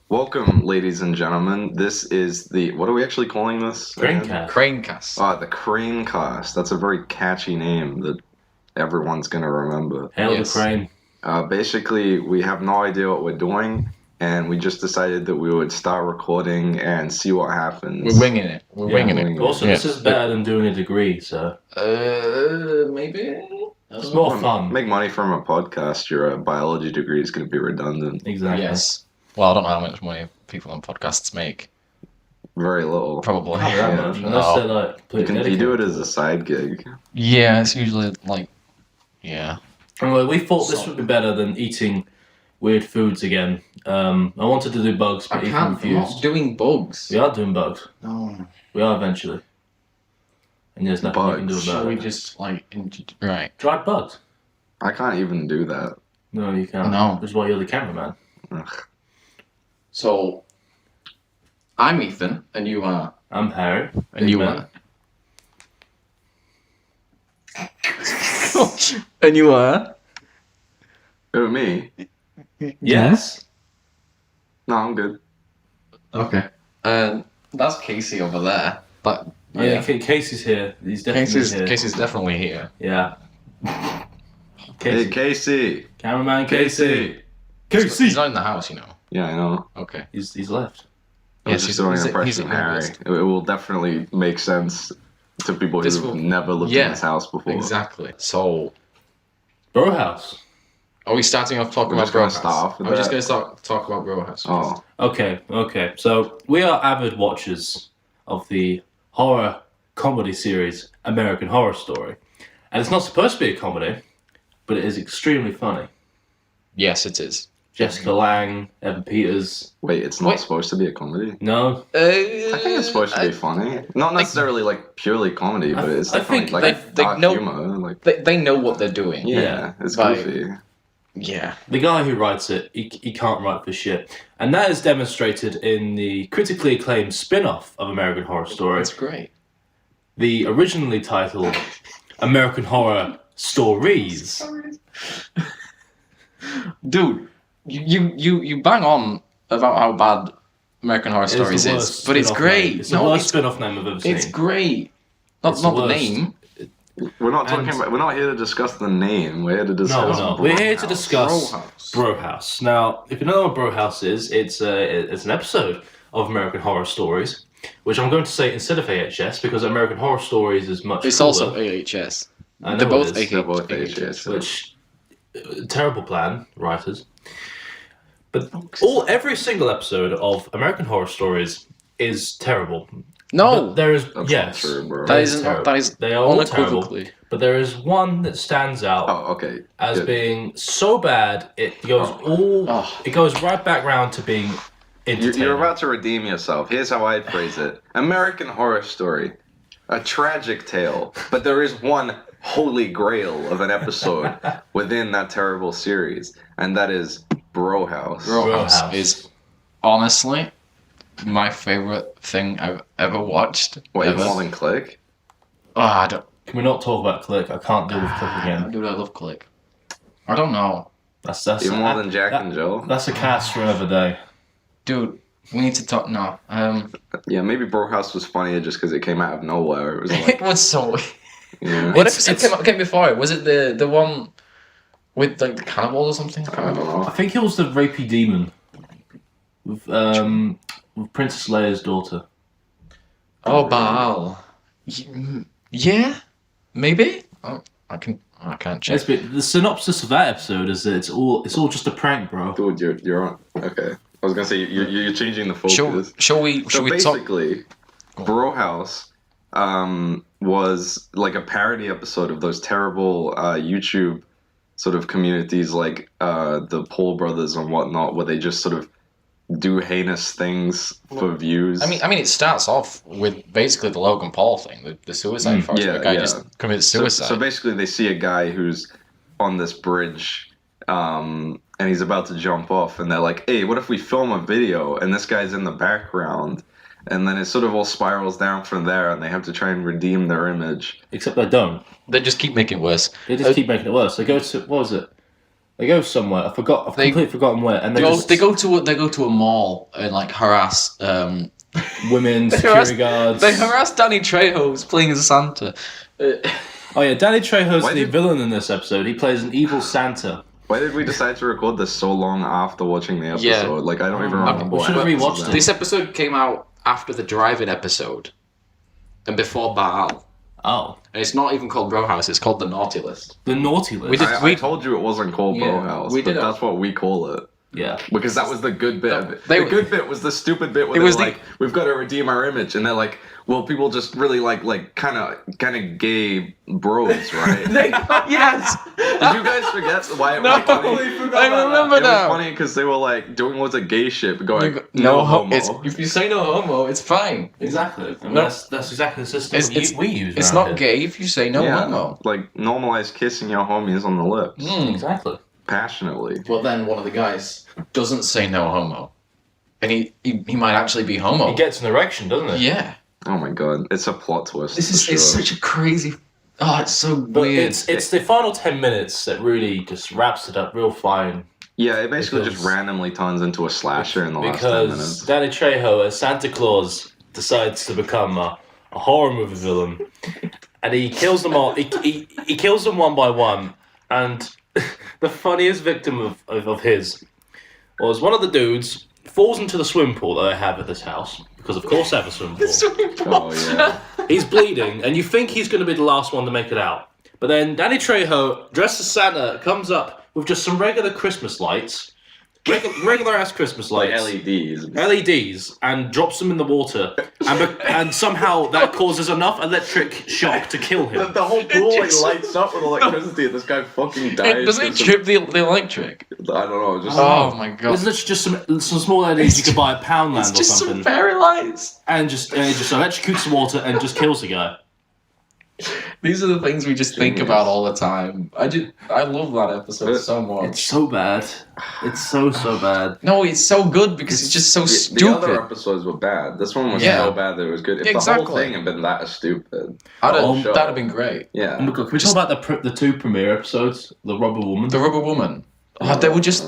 Welcome, ladies and gentlemen. This is the what are we actually calling this? CraneCast. CraneCast. The CraneCast. That's a very catchy name that everyone's gonna remember. Hail Yes. the crane. Basically, we have no idea what we're doing, and we just decided that we would start recording and see what happens. We're winging it. We're winging it. Also, this is better than doing a degree, so Maybe. it's more fun. Make money from a podcast. Your biology degree is going to be redundant. Exactly. Yes. Well, I don't know how much money people on podcasts make. Very little. Probably. Not that Yeah. much, unless they're like You completely do it dedicated. as a side gig. Yeah, it's usually like, yeah. Anyway, we thought this would be better than eating weird foods again. I wanted to do bugs, but Ethan refused. doing bugs. We are doing bugs. No. We are eventually. And there's nothing you can do Bugs. about Shall we it. just right? Dried bugs. I can't even do that. No, you can't. No. That's why you're the cameraman. Ugh. So, I'm Ethan, and you are, I'm Harry. and Big you man. are, and you are. Who, me? Yes. No, I'm good. Okay. And that's Casey over there. But Oh, yeah, Casey's here. He's definitely here. Casey's definitely here. Yeah. Hey, Casey. Casey. Cameraman Casey. He's not in the house, you know. Yeah, I know. Okay. He's left. I was just doing an he's impression of Harry. August. It will definitely make sense to people This who've will- never lived yeah, in this house before. Exactly. So, Bro House. are we starting off talking We're about just Bro gonna House? start off with Are we just that? going to talk about Bro House? Oh, Okay. So we are avid watchers of the horror comedy series American Horror Story. And it's not supposed to be a comedy, but it is extremely funny. Yes, it is. Jessica Lange, Evan Peters. wait, it's not Wait. supposed to be a comedy? No? I think it's supposed to be funny. Not necessarily like purely comedy, but it's I definitely think like they dark know- humor. Like, They know what they're doing. yeah, it's Like- goofy. Yeah. The guy who writes it, he can't write for shit. And that is demonstrated in the critically acclaimed spin-off of American Horror Story. It's great. The originally titled American Horror Stories. Dude, you bang on about how bad American Horror It Stories the is, worst but it's spin-off great. name. It's the worst spin-off name I've ever seen. it's great. Not It's not the the worst. name. We're not talking And- about. We're not here to discuss the name. We're here to No, discuss. no. We're here to Brohouse. discuss Bro House. Bro House. Now, if you don't know what Bro House is, it's an episode of American Horror Stories, which I'm going to say instead of AHS because American Horror Stories is much It's cooler. also AHS. I know They're both it is. They're both AHS. Which terrible plan, writers. But every single episode of American Horror Stories is terrible. No, But there is That's yes, not true, bro. that is is terrible. that is They are all terrible. unequivocally. But there is one that stands out Oh, okay. as Good. being so bad it goes Oh. it goes right back round to being entertaining. You're about to redeem yourself. Here's how I'd phrase it: American Horror Story, a tragic tale, but there is one holy grail of an episode within that terrible series, and that is Bro House. Bro House House. is honestly my favorite thing I've ever watched. What, even ever. more than Click? Oh, I don't. Can we not talk about Click? I can't deal with Click again. Dude, I love Click. I don't know, That's Even more than Jack and Jill? That's a cast for another day. dude. We need to talk. No, Yeah, maybe Bro House was funnier just because it came out of nowhere. It was it like, was so. yeah. What It's- episode came before it? Was it the one with like the cannibal or something? I can't I don't remember. I know. think it was the rapey demon with Princess Leia's daughter. Oh, Baal. Yeah, maybe. Oh, I can't check. Yes, but the synopsis of that episode is that it's all just a prank, bro. Dude, you're on. Okay. I was gonna say, you're changing the focus. Shall we So talk? basically, Bro House was like a parody episode of those terrible YouTube sort of communities like the Paul Brothers and whatnot, where they just sort of do heinous things for views. I mean, it starts off with basically the Logan Paul thing, the suicide force. yeah, where the guy yeah. just commits so, suicide. so basically, they see a guy who's on this bridge, and he's about to jump off, and they're like, "Hey, what if we film a video?" And this guy's in the background. And then it sort of all spirals down from there, and they have to try and redeem their image. Except they don't. They just keep making it worse. They just keep making it worse. They go to what was it? They go somewhere. I've completely forgotten where. And They go to a mall and like harass women, security guards. They harass Danny Trejo, who's playing as Santa. Oh yeah, Danny Trejo's the villain in this episode. He plays an evil Santa. Why did we decide to record this so long after watching the episode? Yeah. Like, I don't even remember. We should have rewatched it. This episode came out after the drive-in episode and before Baal. Oh. And it's not even called Bro House, it's called The Naughty List. The Naughty List. I told you it wasn't called Bro House, but that's what we call it. Yeah. Because that was the good bit of it. The good bit was the stupid bit where they're like, we've got to redeem our image. And they're like, well, people just really like kind of gay bros, right? Yes! Did you guys forget why it was funny? I remember that. It was funny because they were like doing loads of gay shit, going, no homo. If you say no homo, it's fine. Exactly. I mean, that's exactly the system we use. It's not gay if you say no homo. Like, normalize kissing your homies on the lips. Exactly. Passionately. Well, then one of the guys doesn't say no homo. And he might actually be homo. He gets an erection, doesn't he? Yeah. Oh my god. It's a plot twist. It's such a crazy... Oh, it's so weird. It's the final 10 minutes that really just wraps it up real fine. Yeah, it basically just randomly turns into a slasher in the last 10 minutes. Because Danny Trejo, as Santa Claus, decides to become a horror movie villain. And he kills them all. He kills them one by one. And the funniest victim of his was one of the dudes falls into the swimming pool that they have at this house. Because, of course, they have a swimming pool. Oh, yeah. He's bleeding, and you think he's going to be the last one to make it out. But then Danny Trejo, dressed as Santa, comes up with just some regular Christmas lights. Regular-ass Christmas lights. Like LEDs. LEDs, and drops them in the water. And somehow that causes enough electric shock to kill him. The whole pool lights up with electricity and this guy fucking dies. Doesn't it trip the electric? I don't know. Just Oh my god. Isn't it just some small LEDs you could buy at Poundland It's or just something? some fairy lights. And it just electrocutes the water and just kills the guy. These are the things we just think about all the time. I love that episode so much. It's so bad. It's so bad. No, it's so good because it's just so stupid. The other episodes were bad. This one was so bad that it was good. If the whole thing had been that stupid, that'd have been great. Yeah. Oh my god, can we talk about the two premiere episodes? The Rubber Woman. The Rubber Woman. They were just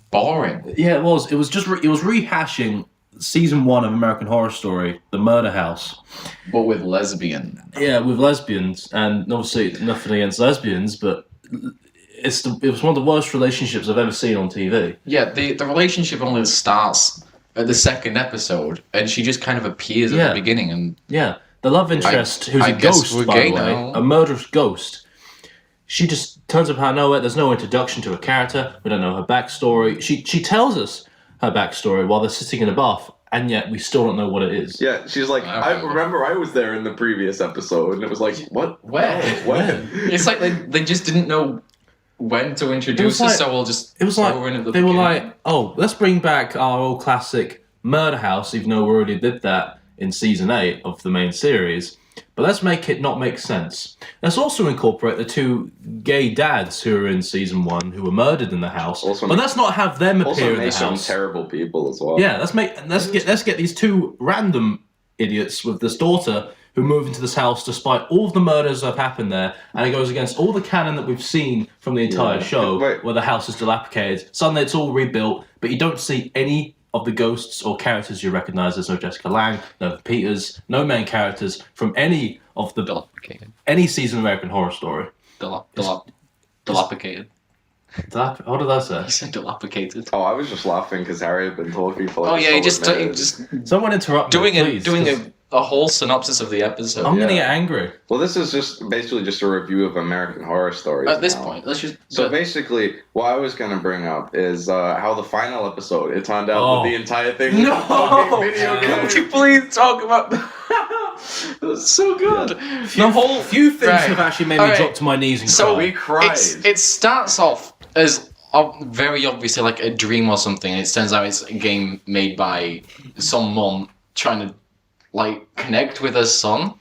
boring. Yeah, it was. It was rehashing season 1 of American Horror Story, The Murder House. But with lesbian. Yeah, with lesbians, and obviously nothing against lesbians, but it was one of the worst relationships I've ever seen on TV. Yeah, the relationship only starts at the second episode, and she just kind of appears at the beginning. And yeah, the love interest, who's a ghost, by the way, a murderous ghost. She just turns up out of nowhere. There's no introduction to her character. We don't know her backstory. She tells us her backstory while they're sitting in a bath, and yet we still don't know what it is. Yeah, she's like, I remember I was there in the previous episode, and it was like, what? When? When? It's like they just didn't know when to introduce her, so we'll just It was like, throw her in at the they were beginning. like, oh, let's bring back our old classic Murder House, even though we already did that in season 8 of the main series. But let's make it not make sense. Let's also incorporate the two gay dads who were in season 1 who were murdered in the house. But let's not have them appear in the some house. terrible people as well. Yeah, let's get these two random idiots with this daughter who move into this house despite all of the murders that have happened there, and it goes against all the canon that we've seen from the entire show, where the house is dilapidated. Suddenly it's all rebuilt, but you don't see any of the ghosts or characters you recognise. There's no Jessica Lange, no Peters, no main characters from any of the any season of American Horror Story. Dilapidated. What did I say? You said dilapidated. Oh, I was just laughing because Harry had been talking for like. Oh yeah, he just someone interrupt me, please, doing a whole synopsis of the episode. I'm gonna get angry. Well, this is just basically just a review of American Horror Stories. At this point, let's just. So basically, what I was gonna bring up is how the final episode. It turned out that the entire thing was a fucking video game. Would you please talk about? It was so good. Yeah. Few things have actually made me drop to my knees and cry. We cried. It starts off as very obviously like a dream or something, and it turns out it's a game made by some mom trying to like connect with her son.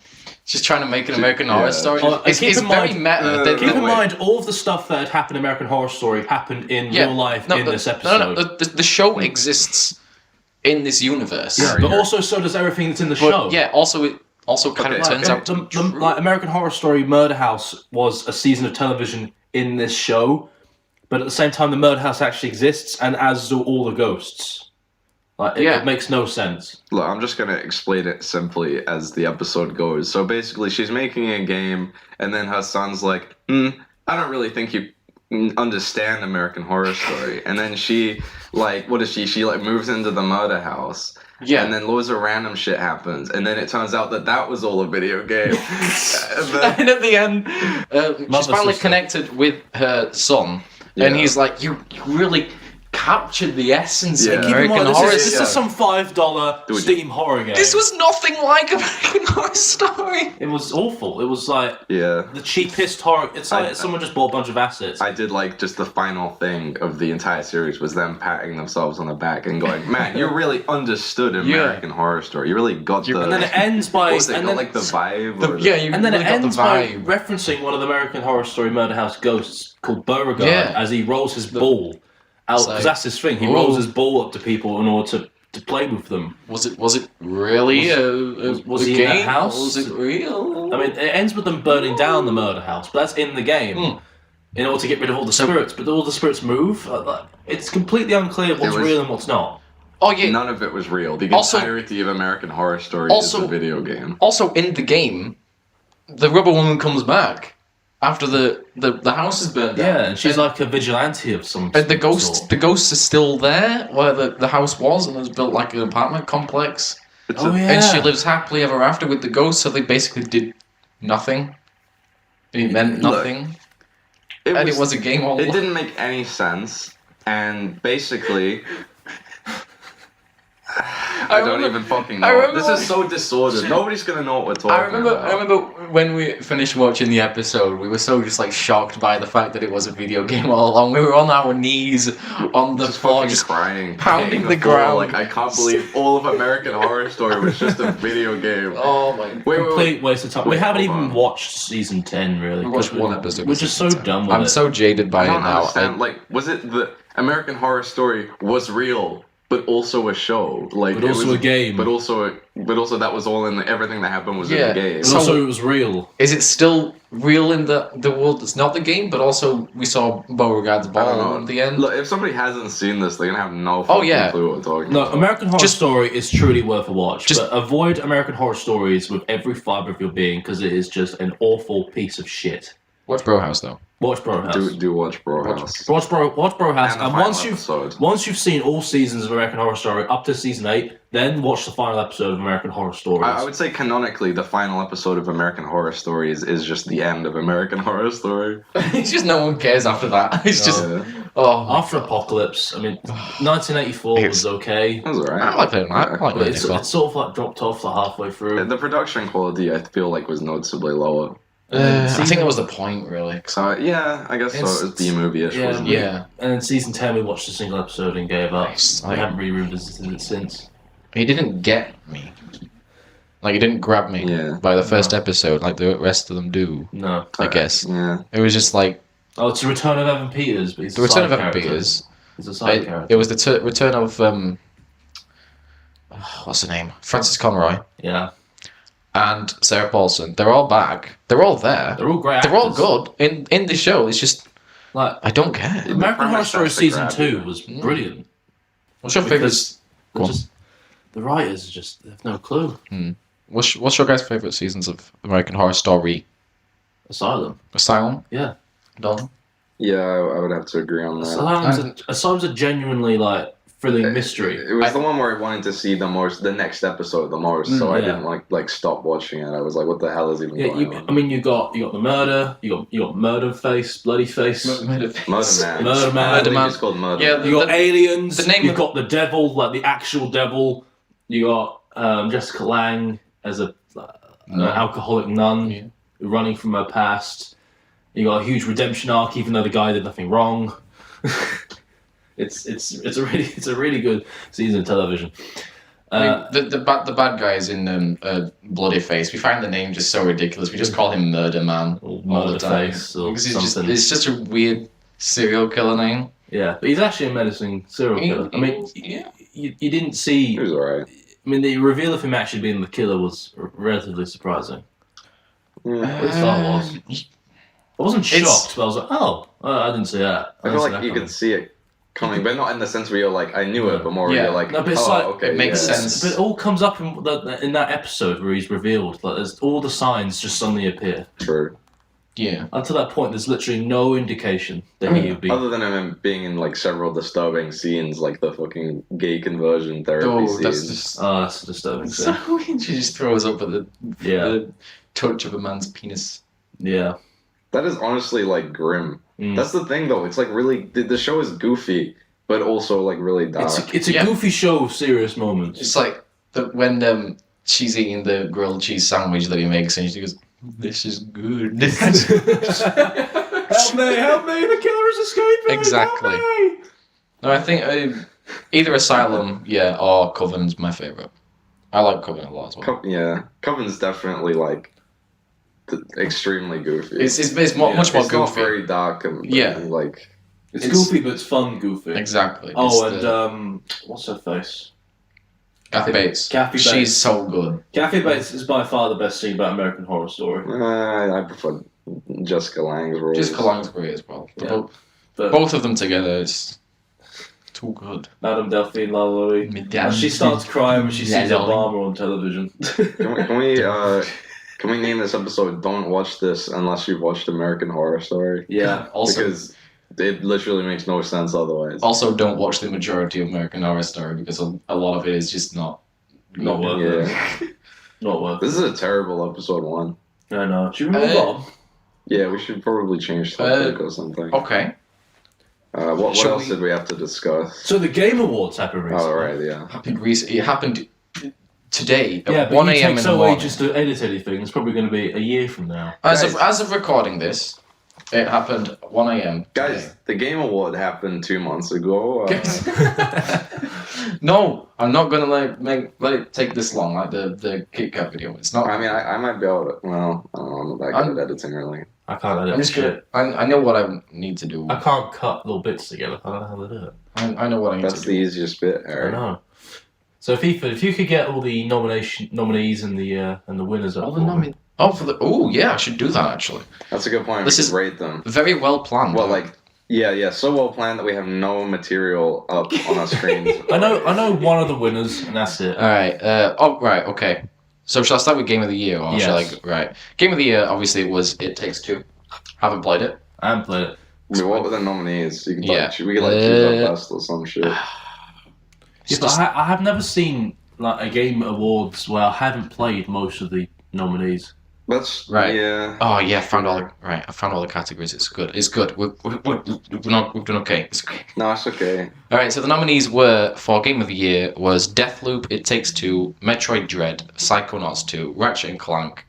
She's trying to make an American Horror Story. It's very meta. Keep in mind, all of the stuff that had happened in American Horror Story happened in real life in this episode. No, the show exists in this universe. Yeah, but also so does everything that's in the show. Yeah, it also kind of turns out to like American Horror Story Murder House was a season of television in this show, but at the same time, the murder house actually exists, and as do all the ghosts. Like, it makes no sense. Look, I'm just gonna explain it simply as the episode goes. So basically, she's making a game, and then her son's like, I don't really think you understand American Horror Story. And then she, like, what is she? She, like, moves into the murder house. Yeah. And then loads of random shit happens. And then it turns out that was all a video game. And at the end, she's finally sister. connected with her son. And he's like, you really captured the essence of Yeah. Keep in American mind, Horror this Story. is some $5 Dude. Steam horror game. This was nothing like American Horror Story. It was awful. It was like Yeah. the cheapest horror. It's like someone just bought a bunch of assets. I did like just the final thing of the entire series was them patting themselves on the back and going, "Man, you really understood American Horror Story. You really got the." and then it ends by what was it, and got, then like the vibe. You and then really it got ends the by vibe. referencing one of the American Horror Story murder house ghosts called Beauregard Yeah. as he rolls his ball out, because that's his thing. He rolls his ball up to people in order to play with them. Was it really was a he in game? that house? Was it real? I mean, it ends with them burning down the murder house, but that's in the game in order to get rid of all the spirits. But all the spirits move. It's completely unclear what's real and what's not. Oh yeah. None of it was real. The Also- entirety of American Horror Story Also- is a video game. Also in the game, the rubber woman comes back after the house is burned down. Yeah, and she's like a vigilante of some. And the sort. ghosts are still there where the house was, and it's built like an apartment complex. It's Oh, a, yeah. And she lives happily ever after with the ghosts, so they basically did nothing. It meant Look, nothing. And it was a game all It along. didn't make any sense, and basically, I don't remember- even fucking I know. remember This when- is so disordered. Nobody's gonna know what we're talking I remember about. when we finished watching the episode, we were so just like shocked by the fact that it was a video game all along. We were on our knees on the Just floor, fucking just crying, pounding hitting the floor, ground. Like, I can't believe all of American Horror Story was just a video game. oh my. Complete waste of time. We Wait, haven't hold even on. watch season 10 really. We watched 'cause one episode. We're of just so season 10. done with I'm it. so jaded by I it don't now. understand. Like, was it the American Horror Story was real, but also a show? Like, But it also was, a game. But also that was all in everything that happened was in Yeah. the game. But So- also, it was real. Is it still real in the world that's not the game? But also, we saw Beauregard's I don't ball know. at the end. Look, if somebody hasn't seen this, they're gonna have no fucking yeah. clue what we're talking No, about. American Horror Just- Story is truly worth a watch. Just- But avoid American Horror Stories with every fibre of your being because it is just an awful piece of shit. Watch Bro House though. Watch Bro House. Do watch Bro House. Watch Bro House, And the and final once episode. you've seen all seasons of American Horror Story up to season 8, then watch the final episode of American Horror Stories. I would say canonically, the final episode of American Horror Story is just the end of American Horror Story. It's just no one cares after that. It's just Yeah. After Apocalypse, I mean, 1984 was okay, That was alright. I like that. I like but that. it's sort of like dropped off like halfway through. The production quality, I feel like, was noticeably lower. I think that was the point, really. So yeah, I guess so. It was B-movie-ish, Yeah. wasn't it? Yeah, And in season 10, we watched a single episode and gave up. Nice. I haven't revisited it since. he didn't get me. Like he didn't grab me Yeah. by the first episode, like the rest of them do. No. I guess Yeah. it was just like Oh, it's the return of Evan Peters, but he's the a return side of Evan character. Peters. He's a side It, character. it was the return of what's her name? Francis Conroy Yeah. and Sarah Paulson. They're all back. They're all there. They're all great They're all actors. good in the show. It's just Like, I don't care. American Horror premise Story has to season grab 2 you. was brilliant. What's your favorite? Because Go on. just, the writers just have no clue. What's your guys' favorite seasons of American Horror Story? Asylum. Asylum. Yeah. Don. Yeah, I would have to agree on that. Asylum's a genuinely, like, thrilling mystery. It was the one where I wanted to see the next episode the most, so I yeah. didn't like stop watching it. I was like, what the hell is even Yeah, going on? I mean, you got the murder, you got murder face, bloody face, Murder Man. Murder Man. I think Man. it's called Murder Yeah, Man. you got aliens, the name you've of- got the devil, like the actual devil. You got Jessica Lange as an alcoholic nun Yeah. running from her past. You got a huge redemption arc, even though the guy did nothing wrong. It's a really good season of television. I mean, the bad guys in Bloody Face. We find the name just so ridiculous. We just call him Murder Man Or all the Murder time. Face or Because something. it's just a weird serial killer name. Yeah, but he's actually a menacing serial killer. I mean, yeah. you didn't see. It was alright. I mean, the reveal of him actually being the killer was relatively surprising. Yeah. At least I was. I wasn't It's- shocked, but I was like, oh, I didn't see that. I feel like you could see it coming, but not in the sense where you're like, I knew it, but more where Yeah. you're like, No, but it's oh, like- okay, it makes yeah. sense. But it all comes up in that episode where he's revealed. Like, there's all the signs just suddenly appear. True. Yeah. Until that point, there's literally no indication that he would be. Other than him being in like several disturbing scenes, like the fucking gay conversion therapy Oh, scenes. that's just Oh, that's a disturbing so scene. weird. She just throws up at the touch of a man's penis. Yeah. That is honestly like grim. Mm. That's the thing, though. It's like really the show is goofy, but also like really dark. It's a goofy show with serious moments. It's like when she's eating the grilled cheese sandwich that he makes, and she goes, "This is good." Help me! The killer is escaping! Exactly. Help me! No, I think either Asylum, or Coven's my favorite. I like Coven a lot as well. Coven's definitely like extremely goofy. It's much more It's not goofy. very dark and like It's goofy, but it's fun goofy. Exactly. Oh, It's and what's her face? Kathy Bates. Kathy Bates. She's so good. Kathy Bates is by far the best thing about American Horror Story. I prefer Jessica Lange's role. Jessica Lange's great as well. Yeah. But both of them together is too good. Madame Delphine Lalaurie. And she starts crying when she sees Obama on television. Can we name this episode "Don't Watch This Unless You've Watched American Horror Story"? Yeah. Also, Because it literally makes no sense otherwise. also don't watch the majority of American Horror Story because a lot of it is just not Not good. worth Yeah. it. Not worth it. This is a terrible episode 1. I know. Should we move on? Yeah, we should probably change topic or something. Okay. What Shall else we- did we have to discuss? So the Game Awards happened recently. Oh, right, yeah. It happened today at Yeah, but 1 you a.m. take in the so morning. ages to edit anything. It's probably going to be a year from now. As of recording this, it happened at 1 a.m. Guys, the Game Award happened 2 months ago. No, I'm not gonna let it take this long, like the Kit Kat video. It's not. I mean, I might be able to. Well, I don't know. I'm not that good at editing, really. I can't edit I'm just shit. gonna. I know what I need to do. I can't cut little bits together. I don't know how to do it. I know what I need That's to the do. easiest bit, I Harry. know. So FIFA, if you could get all the nominees and the winners up. All the for me. yeah, I should do that actually. That's a good point. This We is- should rate them. Very well planned. Well, like, yeah, so well planned that we have no material up on our screens. I know one of the winners, and that's it. All right. Right. Okay. So shall I start with Game of the Year, or shall I? Yes. Right. Game of the Year, obviously, it was It Takes Two. Haven't played it. I haven't played it. I mean, what were the nominees? You can Yeah. we could like choose our best or some shit. Yeah, but I have never seen like a Game Awards where I haven't played most of the nominees. That's Right. Yeah. Oh yeah, I found all the categories. It's good. It's good. We've done okay. It's okay. No, it's okay. All right. So the nominees were for Game of the Year was Deathloop, It Takes Two, Metroid Dread, Psychonauts 2, Ratchet and Clank,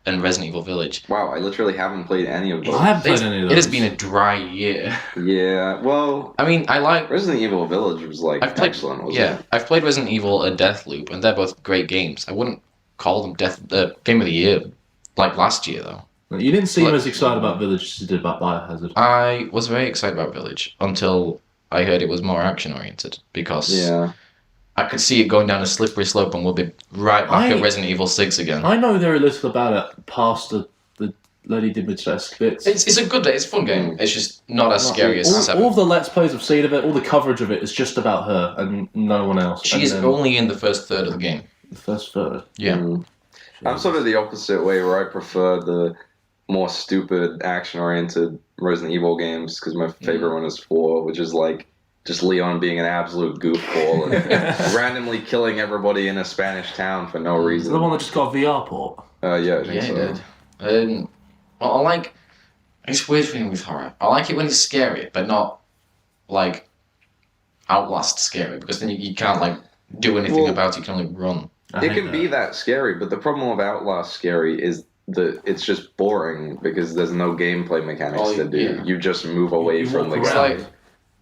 and Resident Evil Village. Wow, I literally haven't played any of those. I haven't played any of those. It has been a dry year. Yeah, well, I mean, I like. Resident Evil Village was like I've played, excellent, wasn't yeah, it? I've played Resident Evil and Deathloop, and they're both great games. I wouldn't call them Game of the Year like last year though. You didn't seem Like- as excited about Village as you did about Biohazard. I was very excited about Village until I heard it was more action oriented because Yeah. I could see it going down a slippery slope and we'll be right back at I- Resident Evil 6 again. I know very little about it past the Lady Dimitrescu bits. It's a good, it's a fun game. It's just not as scary as all 7. of the Let's Plays I've seen of it, all the coverage of it is just about her and no one else. She's And then only in the first third of the game. the first third. Yeah. Mm. I'm sort of the opposite way, where I prefer the more stupid, action-oriented Resident Evil games, because my favorite one is 4, which is like just Leon being an absolute goofball and randomly killing everybody in a Spanish town for no Is reason. the one that just got a VR port? Yeah, I think Yeah, so. it did. Well, I like. It's a weird thing with horror. I like it when it's scary, but not like Outlast scary, because then you can't like do anything Well, about it. You can only run. I It hate can be that scary, but the problem with Outlast scary is that it's just boring because there's no gameplay mechanics Oh, to do. yeah. You just move away You from the walk It's around. like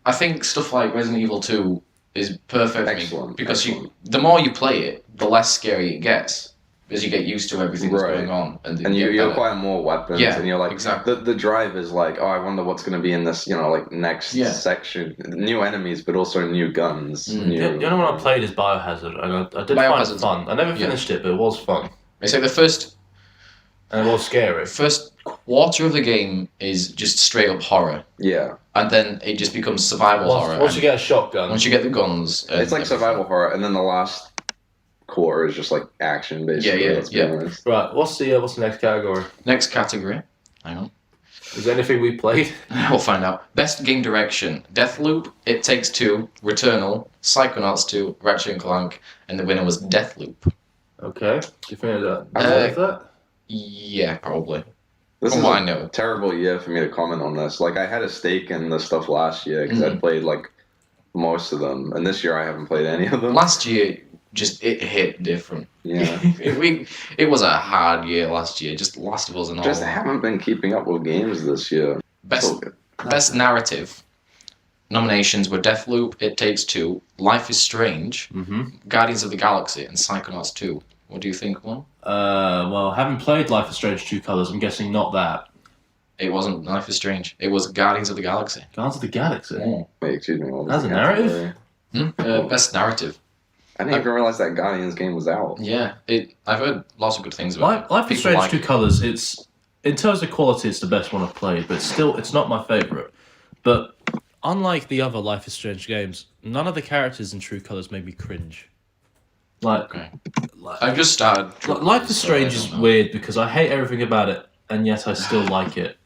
I think stuff like Resident Evil 2 is perfect for me Excellent, because excellent. the more you play it, the less scary it gets because you get used to everything that's Right. going on and And you you get better. acquire more weapons, Yeah, and you're like, exactly. the drive is like, oh, I wonder what's going to be in this, like next Yeah. section. New enemies, but also new guns. Mm. New, The only one I played is Biohazard, and I did find it Biohazard's- fun. I never yeah. finished it, but it was fun. It's like the first And it was scary. Water of the game is just straight up horror, Yeah, and then it just becomes survival horror. Once you and get a shotgun. once you get the guns, and it's like everything. survival horror, and then the last core is just like action, basically. Yeah, let's be yeah. honest. Right, what's the next category? Next category. Hang on. Is there anything we played? We'll find out. Best game direction: Deathloop, It Takes Two, Returnal, Psychonauts 2, Ratchet and Clank, and the winner was Deathloop. Okay. Do you think that? I like that? Yeah, probably. This From is what a I know. terrible year for me to comment on this. Like, I had a stake in this stuff last year because Mm-hmm. I played like most of them, and this year I haven't played any of them. Last year, just it hit different. Yeah, It was a hard year last year. Just Last of Us and all. just haven't been keeping up with games this year. Best So good. Best narrative. Nominations were Deathloop, It Takes Two, Life is Strange, Mm-hmm. Guardians of the Galaxy, and Psychonauts 2. What do you think won? Well, having played Life is Strange True Colors, I'm guessing not that. It wasn't Life is Strange. It was Guardians of the Galaxy. Guardians of the Galaxy. Wait, excuse me. What was That's the a narrative? category? Best narrative. I didn't even realize that Guardians game was out. Yeah, I've heard lots of good things about Life it. is People Strange like True it. Colors. It's in terms of quality, it's the best one I've played, but still, it's not my favorite. But unlike the other Life is Strange games, none of the characters in True Colors made me cringe. Like, Okay. like I've just started. Life is so Strange I is don't know. weird because I hate everything about it, and yet I still like it.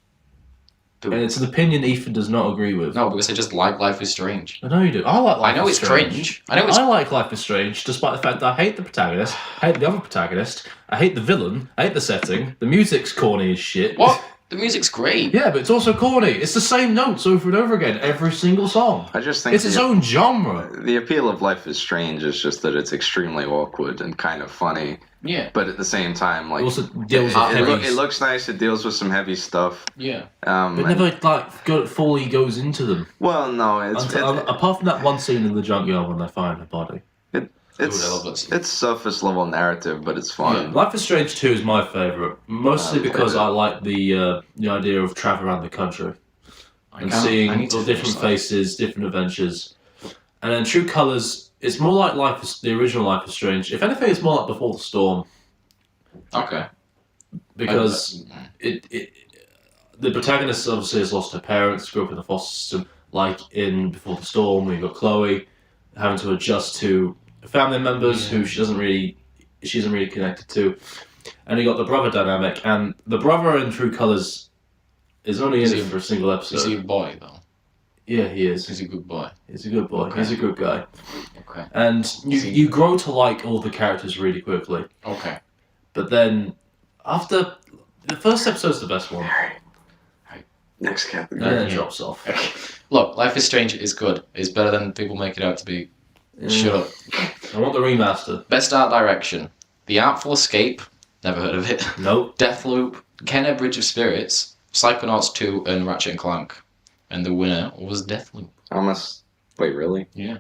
And it's an opinion Ethan does not agree with. No, because I just like Life is Strange. I know you do. I like Life I know is it's Strange. cringe. I know it's. I like Life is Strange, despite the fact that I hate the protagonist, I hate the other protagonist, I hate the villain, I hate the setting, the music's corny as shit. What? The music's great. Yeah, but it's also corny. It's the same notes over and over again, every single song. I just think It's its own genre. the appeal of Life is Strange is just that it's extremely awkward and kind of funny, Yeah, but at the same time, It like also deals with heavy... it looks nice. It deals with some heavy stuff. yeah. But And- never, fully goes into them. well, no, it's Apart from that one scene in the junkyard when they find her body. it's Ooh, I love that scene. it's surface level narrative, but it's fun. Life is Strange 2 is my favourite, mostly I because played it. I like the idea of travel around the country and I seeing need to all finish different that. faces, different adventures. And then True Colours, it's more like the original Life is Strange. If anything, it's more like Before the Storm, Okay. because the protagonist obviously has lost her parents, grew up in the foster system. Like in Before the Storm, we've got Chloe having to adjust to family members who she isn't really connected to, and you got the brother dynamic. And the brother in True Colors is only in it for a single episode. Is he a boy though? Yeah, he is. He's a good boy. He's a good boy. Okay. He's a good guy. Okay. And Is he- you grow to like all the characters really quickly. Okay. But then after the first episode's the best one, Next and category. then it Yeah. drops off. Look, Life is Strange is good. It's better than people make it out to be. Shut up. I want the remaster. Best art direction: The Artful Escape. Never heard of it. Nope. Deathloop, Kenner Bridge of Spirits, Psychonauts 2, and Ratchet and Clank. And the winner was Deathloop. Wait, really? Yeah.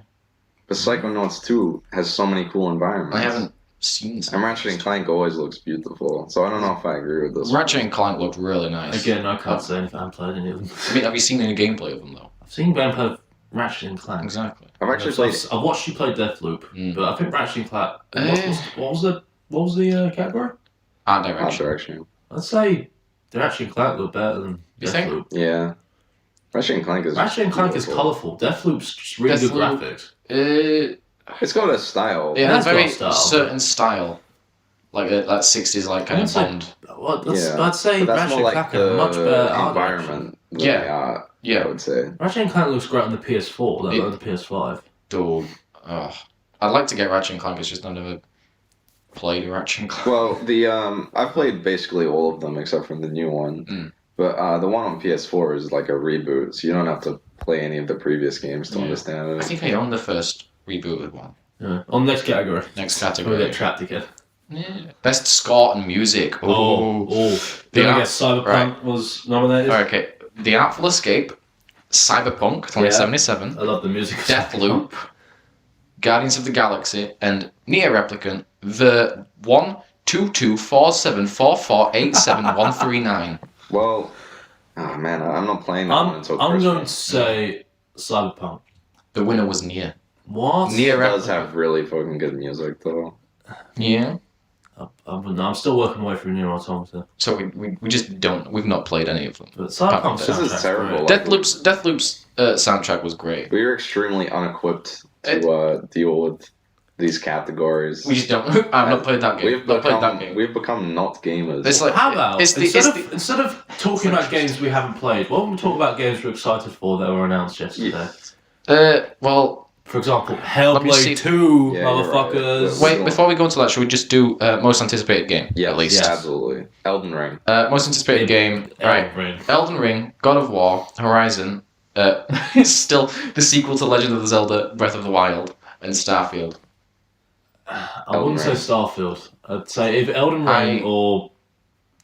But Psychonauts 2 has so many cool environments. I haven't seen And Ratchet and Clank always looks beautiful, so I don't know if I agree with this. Ratchet and Clank looked really nice. Again, I can't say anything. I haven't played any of them. I mean, have you seen any gameplay of them though? I've seen gameplay of Ratchet and Clank. Exactly. I've actually So played. I've watched you play Deathloop, Mm. but I think Ratchet and Clank. Eh. What was the category? Art Art direction. direction. I'd say the Ratchet and Clank look better than You think? Deathloop. Yeah. Ratchet and Clank is. Ratchet and Clank is beautiful. colourful. Deathloop's just really good Deathloop- graphics. It's got a style. Yeah, That's a very got style. certain style. Like that 60s, like kind of I'd say- Bond. Well, Yeah. I'd say But that's Ratchet more and like Clank are the much better art direction. environment than Yeah. the art, I Yeah. would say. Ratchet and Clank looks great on the PS4, let It- alone the PS5. Dude. Ugh. I'd like to get Ratchet and Clank, it's just I've never played a Ratchet and Clank. Well, I've played basically all of them except for the new one. Mm. But the one on PS4 is like a reboot, so you don't have to play any of the previous games to Yeah. understand it. I think I own the first rebooted one. Yeah. On the next category. Next We'll category. get trapped again. Yeah. Best score and music. Oh. The Then I art- guess Cyberpunk was nominated. Okay. The Artful Escape, Cyberpunk 2077, I love the music. of Deathloop, Guardians of the Galaxy, and Nier Replicant, the 1224744871139. Well, oh man, I'm not playing that one until I'm Christmas. going to say Cyberpunk. The winner was Nier. What? It Nier does Replicant. have really fucking good music though. Yeah. I'm still working my way through Nier Automata. So we just don't. We've not played any of them. But Cyberpunk This is soundtrack's terrible. great. Deathloop's soundtrack was great. We are extremely unequipped to deal with these categories. We just don't. I've not played that game. We've become not gamers. It's like How about it's instead of talking about games we haven't played, why don't we talk about games we're excited for that were announced yesterday? well. For example, see. Hellblade 2, Yeah, motherfuckers. right. Wait, before we go into that, should we just do most anticipated game? Yeah, at least. absolutely. Elden Ring. Most anticipated game. Right. Elden Ring, God of War, Horizon. Is still the sequel to Legend of the Zelda: Breath of the Wild, and Starfield. I wouldn't say Starfield. I'd say either Elden Ring or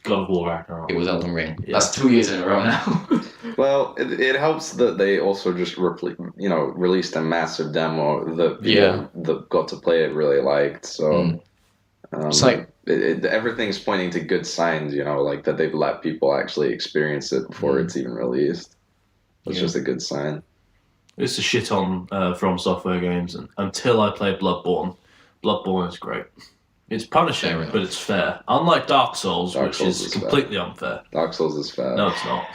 God of War Ragnarok. It was Elden Ring. Yeah. That's 2 years in a row now. Well, it helps that they also just released a massive demo that people that got to play it really liked. So It's like everything's pointing to good signs. Like that they've let people actually experience it before it's even released. It's just a good sign. It's a shit on From Software games, and until I played Bloodborne, Bloodborne is great. It's punishing, but it's fair. Unlike Dark Souls, which is completely unfair. Dark Souls is fair. No, it's not.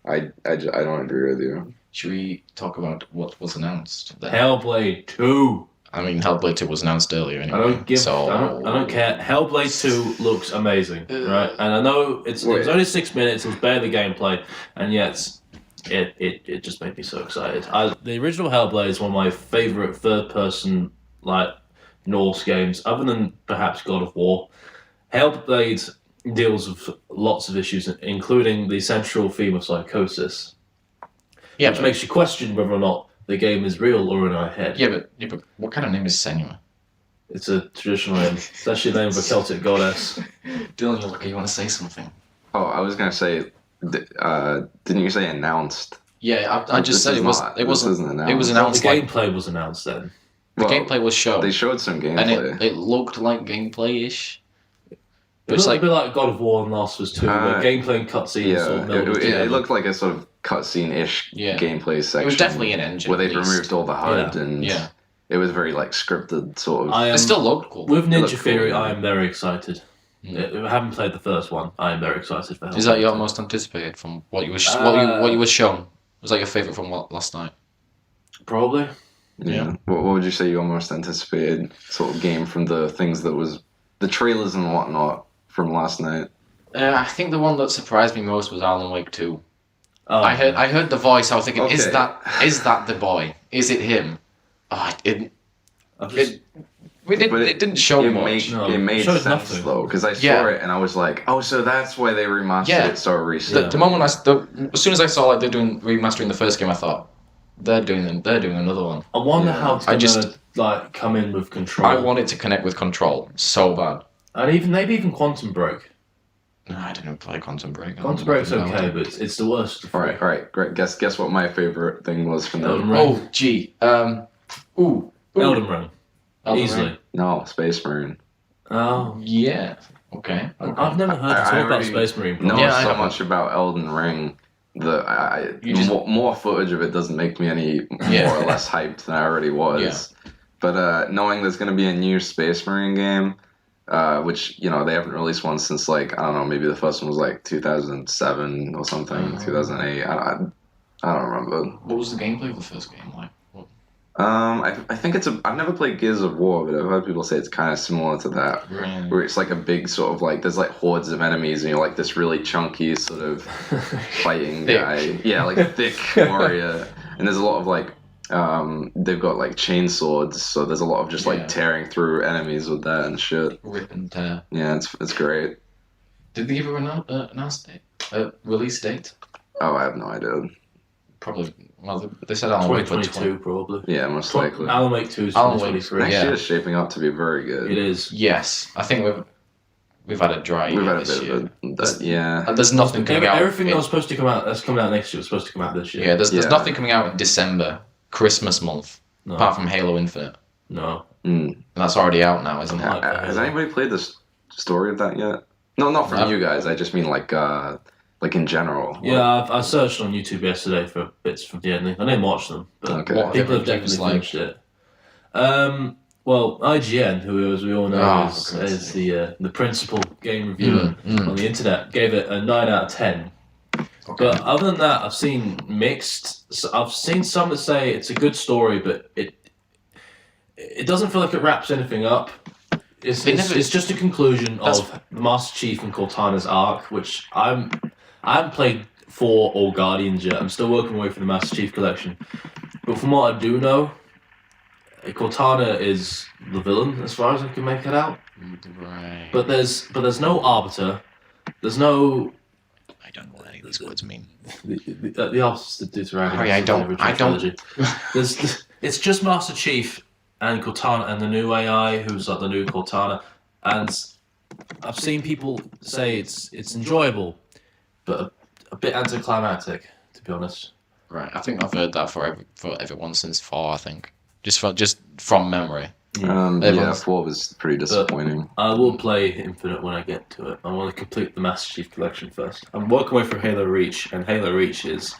I don't agree with you. Should we talk about what was announced? Then? Hellblade 2. I mean, Hellblade 2 was announced earlier anyway. I don't care. Hellblade 2 looks amazing, right? And I know it was only 6 minutes. It was barely gameplay, and yet it just made me so excited. The original Hellblade is one of my favorite third-person Norse games, other than perhaps God of War. Hellblade deals with lots of issues, including the central theme of psychosis, which makes you question whether or not the game is real or in our head. Yeah, but what kind of name is Senua? It's a traditional name. It's actually the name of a Celtic goddess. Dylan, you look like you want to say something. Oh, I was gonna say, didn't you say announced? Yeah, I just said it wasn't announced. It was announced. The gameplay was announced then. The gameplay was shown. They showed some gameplay. And it looked like gameplay-ish. It looked a bit like God of War and Last of Us 2, where gameplay and cutscenes it looked like a sort of cutscene-ish gameplay section. It was definitely an engine. Where they'd removed all the HUD and it was very scripted sort of. It still looked cool. With Ninja Theory, I am very excited. I haven't played the first one. I am very excited for Hellblade. Is that your most anticipated from what you was shown? Was that your favourite from last night? Probably. Yeah. What would you say your most anticipated sort of game from the things that was the trailers and whatnot from last night? I think the one that surprised me most was Alan Wake 2. I heard the voice. I was thinking, is that the boy? Is it him? It didn't show much. It made sense nothing. though, because I saw it and I was like, oh, so that's why they remastered it so recently. The moment as soon as I saw they're doing remastering the first game, I thought they're doing another one. I wonder how it's gonna come in with Control. I want it to connect with Control so bad. And maybe even Quantum Break. No, I didn't play Quantum Break. Quantum Break's okay, but it's the worst. All right, great. Guess what my favorite thing was from Elden them. Ring. Oh, gee. Elden Ring. Easily. No, Space Marine. Oh. Yeah. Okay. I've never heard you talk about Space Marine. Know so much about Elden Ring that more footage of it doesn't make me any more or less hyped than I already was. Yeah. But knowing there's going to be a new Space Marine game, which they haven't released one since I don't know, maybe the first one was 2007 or something, 2008. I don't remember. What was the gameplay of the first game like? I think I've never played Gears of War, but I've heard people say it's kind of similar to that, where it's like a big sort of there's hordes of enemies and you're this really chunky sort of fighting guy, a thick warrior, and there's a lot of they've got chainswords, so there's a lot of just tearing through enemies with that and shit. Rip and tear. Yeah, it's great. Did they ever announce release date? Oh, I have no idea. Probably. Well, they said Alan Wake 2022, probably. Yeah, most likely. Alan Wake 2 is 2023. Next year is shaping up to be very good. It is. Yes, I think we've had a dry year this year. And there's nothing coming out. Everything that's supposed to come out that's coming out next year was supposed to come out this year. Yeah, there's nothing coming out in December, Christmas month, apart from Halo Infinite. No. And that's already out now, isn't it? Has anybody played the story of that yet? No, not from you guys. I just mean in general. Yeah, I searched on YouTube yesterday for bits from the ending. I didn't watch them, but people have definitely finished it. Well, IGN, who, as we all know, Oh, is the principal game reviewer on the internet, gave it a 9 out of 10. Okay. But other than that, I've seen mixed. I've seen some that say it's a good story, but it doesn't feel like it wraps anything up. It's just a conclusion of the Master Chief and Cortana's arc, which I haven't played 4 or Guardians yet. I'm still working away from the Master Chief collection. But from what I do know, Cortana is the villain, as far as I can make it out. Right. But there's no Arbiter. There's no. I don't know what any of these words mean. The Arbiter's the Deuteragon. Sorry, I don't. It's just Master Chief and Cortana and the new AI, who's like the new Cortana, and I've seen people say it's enjoyable, but a bit anticlimactic, to be honest. Right. I think I've heard that for everyone since 4. I think just from memory. Yeah, 4 was pretty disappointing. I will play Infinite when I get to it. I want to complete the Master Chief collection first. I'm working away from Halo Reach, and Halo Reach is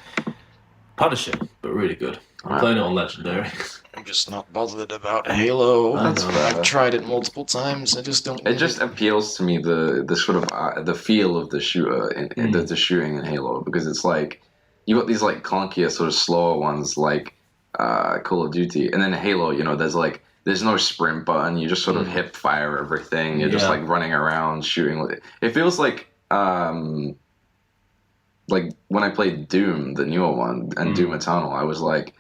punishing, but really good. I'm playing it on Legendary. I'm just not bothered about Halo. That's I've tried it multiple times. I just don't. It just appeals to me the sort of the feel of the shooter and the shooting in Halo, because it's like you got these like clunkier sort of slower ones like Call of Duty, and then Halo, there's no sprint button. You just sort of hip fire everything. You're just like running around shooting. It feels like when I played Doom, the newer one, and Doom Eternal, I was like,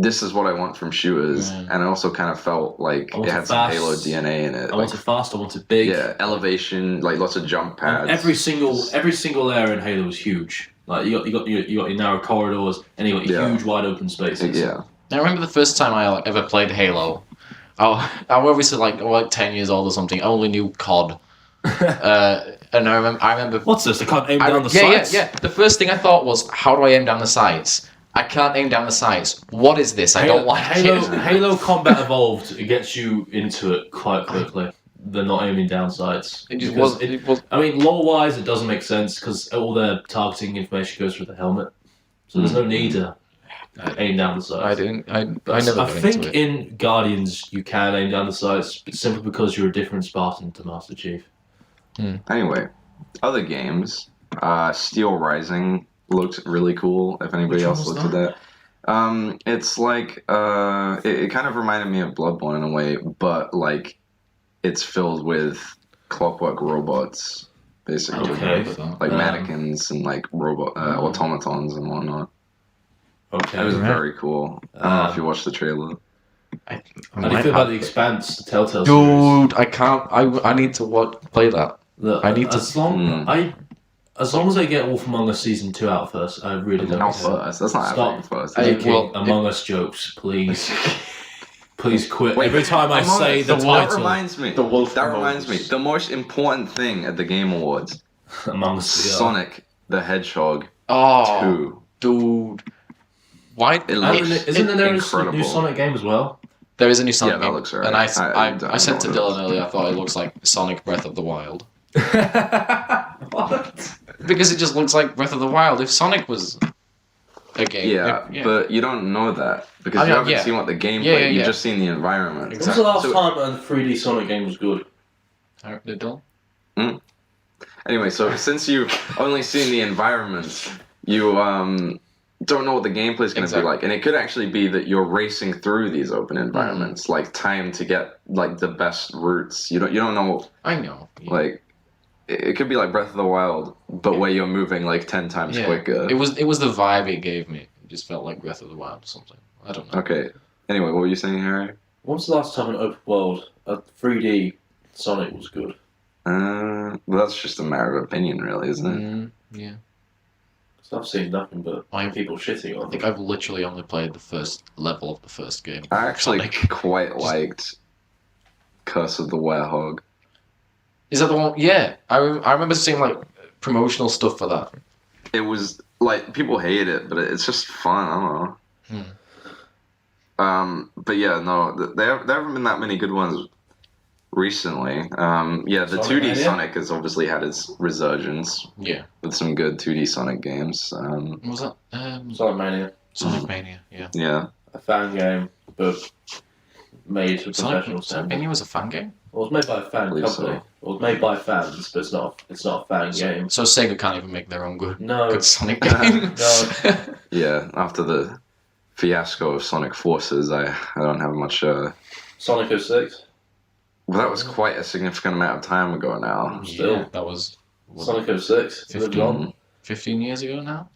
this is what I want from shooters. And I also kind of felt like it had some Halo DNA in it. I want it fast, I want it big. Yeah, elevation, like lots of jump pads. And every single area in Halo was huge. Like you got your narrow corridors, and you got your huge wide open spaces. Yeah. I remember the first time I ever played Halo. I obviously like 10 years old or something. I only knew COD. And I remember. What's this? I can't aim down the sights. Yeah. The first thing I thought was, how do I aim down the sights? I can't aim down the sights. What is this? I don't like it. Halo Combat Evolved, it gets you into it quite quickly. They're not aiming down sights. It just was. I mean, lore-wise, it doesn't make sense because all their targeting information goes through the helmet, so there's no need to aim down the sights. I think in Guardians you can aim down the sights, but simply because you're a different Spartan to Master Chief. Anyway, other games. Steel Rising looked really cool. If anybody else looked at that, it's like it kind of reminded me of Bloodborne in a way, but like it's filled with clockwork robots, basically, like mannequins and like robot automatons and whatnot. Okay, it was very cool. I don't know if you watched the trailer. How do you feel about The Expanse, the Telltale series? Dude, I can't. I need to play that. I need to. As long as they get Wolf Among Us Season 2 out first, I really don't care. First. That's not happening first. Making Among Us jokes, please. Please quit. Wait, every time I say the title. That reminds me. The most important thing at the Game Awards. Among Us. Sonic the Hedgehog 2. Dude. Why? Isn't there a new Sonic game as well? There is a new Sonic game. That looks right. And I said to Dylan earlier, I thought it looks like Sonic Breath of the Wild. What? Because it just looks like Breath of the Wild. If Sonic was a game. Yeah, but you don't know that because you haven't seen what the gameplay. You've just seen the environment. Exactly. When was the last time a 3D Sonic game was good? Anyway, so since you've only seen the environment, you don't know what the gameplay is going to be like, and it could actually be that you're racing through these open environments, like time to get like the best routes. You don't know. I know. Yeah. Like it could be like Breath of the Wild, but where you're moving like 10 times quicker. It was the vibe it gave me. It just felt like Breath of the Wild or something. I don't know. Okay. Anyway, what were you saying, Harry? When was the last time an open world, a 3D Sonic was good? Well, that's just a matter of opinion, really, isn't it? Yeah. I've seen nothing but people shitting on it. I think I've literally only played the first level of the first game. I actually quite liked Curse of the Werehog. Is that the one? Yeah. I remember seeing like promotional stuff for that. It was like people hate it, but it's just fun. I don't know. But yeah, no, there haven't been that many good ones recently. The 2D Sonic has obviously had its resurgence. Yeah. With some good 2D Sonic games. What was that? Sonic Mania. Sonic Mania, yeah. Yeah. A fan game, but made for professional Sonic standards. Mania was a fan game? Well, it was made by a fan believe company. so. It was made by fans, but it's not a fan game. So Sega can't even make their own good No. Sonic game. No. Yeah, after the fiasco of Sonic Forces, I don't have much. Sonic 06. Well, that was quite a significant amount of time ago now. Still. Yeah, that was Sonic 06. Lived 15. on. 15 years ago now.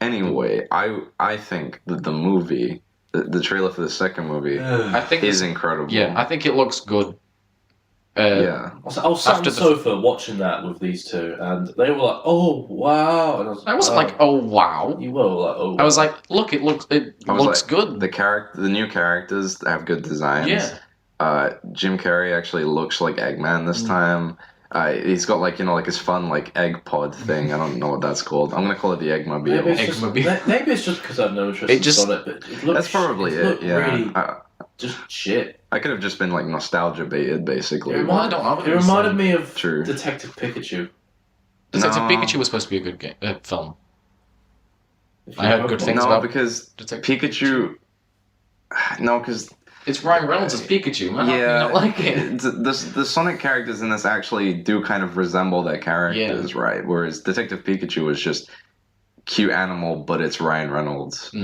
Anyway, I think that the movie, the trailer for the second movie, I think is incredible. Yeah, I think it looks good. Yeah. I was sat on After the the- sofa watching that with these two, and they were like, "Oh wow!" And I wasn't like, oh wow. You were like, "Oh." I was wow." like, look, it looks like, good. The new characters have good designs. Yeah. Jim Carrey actually looks like Eggman this time. He's got like his fun like egg pod thing. I don't know what that's called. I'm gonna call it the Eggmobile. Maybe it's just because I have no interest It just- in Sonic, but it looks, That's probably it. it. looked Yeah. Really just shit. I could have just been like nostalgia baited, basically. Well, I don't know. It reminded me of True. Detective Pikachu. Detective No. Pikachu was supposed to be a good film. If I you heard remember. good things No, about because Detective Pikachu. No, because It's Ryan Reynolds as Pikachu, man. How can you not like it? the Sonic characters in this actually do kind of resemble their characters, right? Whereas Detective Pikachu is just cute animal, but it's Ryan Reynolds. I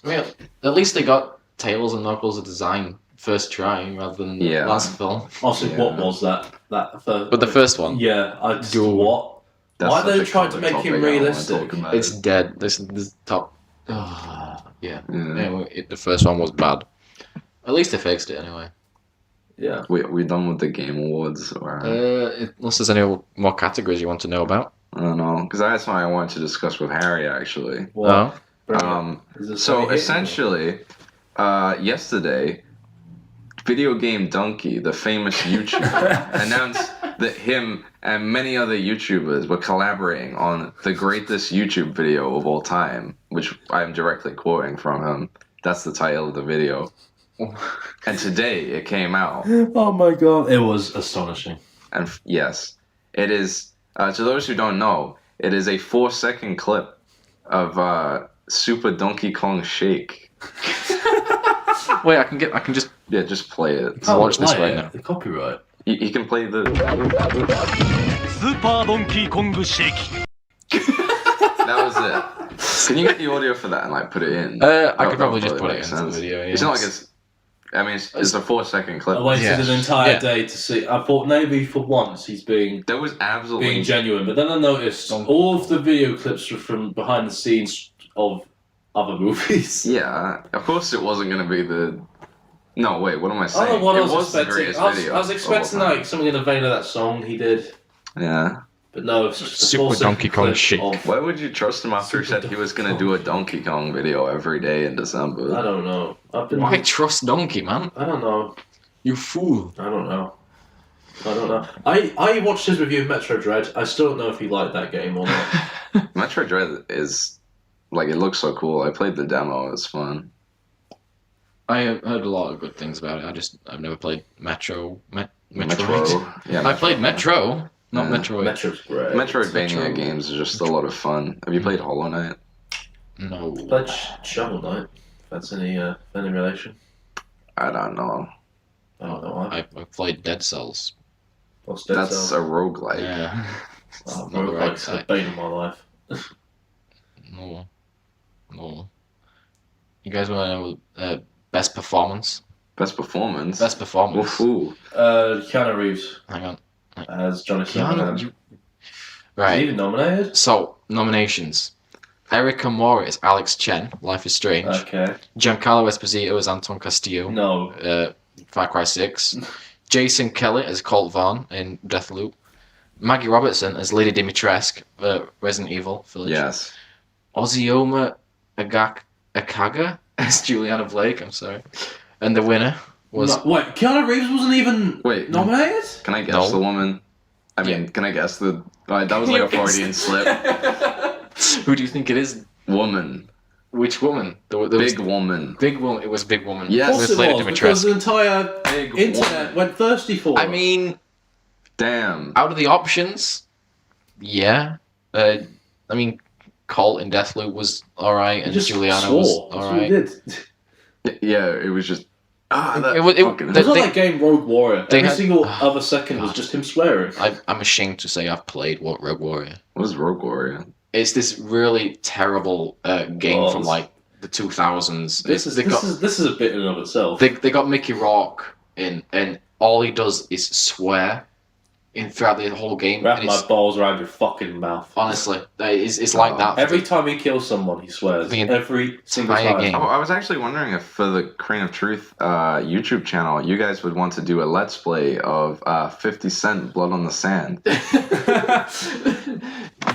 mean, at least they got Tails and Knuckles' design first try rather than the last film. Also, Yeah. what was that? That first. But the first one, Yeah, I just Dude. what? That's Why such they a tried to common make topic, him I don't wanna realistic? talk about it's it. dead. This top. Yeah. Yeah. Anyway, the first one was bad. At least they fixed it anyway. Yeah. We done with the Game Awards, or Unless there's any more categories you want to know about. I don't know, because that's something I wanted to discuss with Harry actually. Well, So essentially, yesterday, video game Dunkey, the famous YouTuber, announced that him and many other YouTubers were collaborating on the greatest YouTube video of all time, which I am directly quoting from him. That's the title of the video. And today it came out. Oh my god, it was astonishing. And yes, it is. To those who don't know, it is a 4-second clip of Super Donkey Kong Shake. Wait, I can just Yeah, just play it. I'll watch this right now. The copyright. You can play the. スーパードンキーコングシェイキ That was it. Can you get the audio for that and like put it in? I could probably just put it makes into the video. It's not like it's. I mean, it's a 4-second clip. I waited Yeah. an entire Yeah. day to see. I thought maybe for once he's being There was absolutely. genuine, but then I noticed all of the video clips were from behind the scenes of other movies. Yeah, of course it wasn't going to be the. No, wait, what am I I saying? don't know what it I was was the expecting. greatest I was video. of all expecting time. like something in the vein of that song he did, Yeah. but no, it's just a Super 4-second Donkey Kong clip shit. of- Why would you trust him after he Super said he was Donkey going to do a Donkey Kong video every day in December? I don't know. I've been. Why trust Donkey, man? I don't know. You fool. I don't know. I watched his review of Metro Dread. I still don't know if he liked that game or not. Metro Dread is. Like, it looks so cool. I played the demo, it's fun. I have heard a lot of good things about it. I've never played Metro. Metro. Yeah, I played Metro, not Yeah. Metroid. Metro's great. Metroidvania Metro. games are just a lot of fun. Have you played Hollow Knight? No. Played Shovel Knight. If that's any relation. I don't know. I don't know. I played Dead Cells. What's Dead That's Cells? a roguelike. Yeah. Oh, Not the right roguelike's the side. bane of my life. No. You guys want to know best performance? Best performance? Best performance. Woohoo. Keanu Reeves Hang on. as Johnny Keanu, Silverhand. you... Is he Right. even nominated? So, nominations. Erica Moore as Alex Chen, Life is Strange. Okay. Giancarlo Esposito as Anton Castillo, No. Far Cry 6. Jason Kelly as Colt Vaughn in Deathloop. Maggie Robertson as Lady Dimitrescu, Resident Evil Village. Yes. Ozioma Akaga as Juliana Blake, I'm sorry. And the winner was... No, wait, Keanu Reeves wasn't even Wait. nominated? Can I guess No. the woman? I mean, can I guess the... that was like a Freudian slip. Who do you think it is? Woman. Which woman? There was Big woman. Big woman. It was Big Woman. Yes. Of course it Lady was, because Dimitrescu. the entire Big internet woman. went thirsty for I it. mean, Damn. out of the options, yeah. I mean, Colt in Deathloop was alright, He and just Juliana swore. was That's what he alright. did. Yeah, it was just It was- fucking- It was on They- that game Rogue Warrior. they Every had- single other second was just him swearing. I'm ashamed to say I've played Rogue Warrior. What was Rogue Warrior? It's this really terrible game from like the 2000s. This is a bit in and of itself. They got Mickey Rourke in, and all he does is swear throughout the whole game. Wrap And my it's, balls around your fucking mouth. honestly, it's like that. for Every the- time he kills someone, he swears. The Every single entire time. game. Oh, I was actually wondering if for the Crane of Truth YouTube channel, you guys would want to do a Let's Play of 50 Cent Blood on the Sand.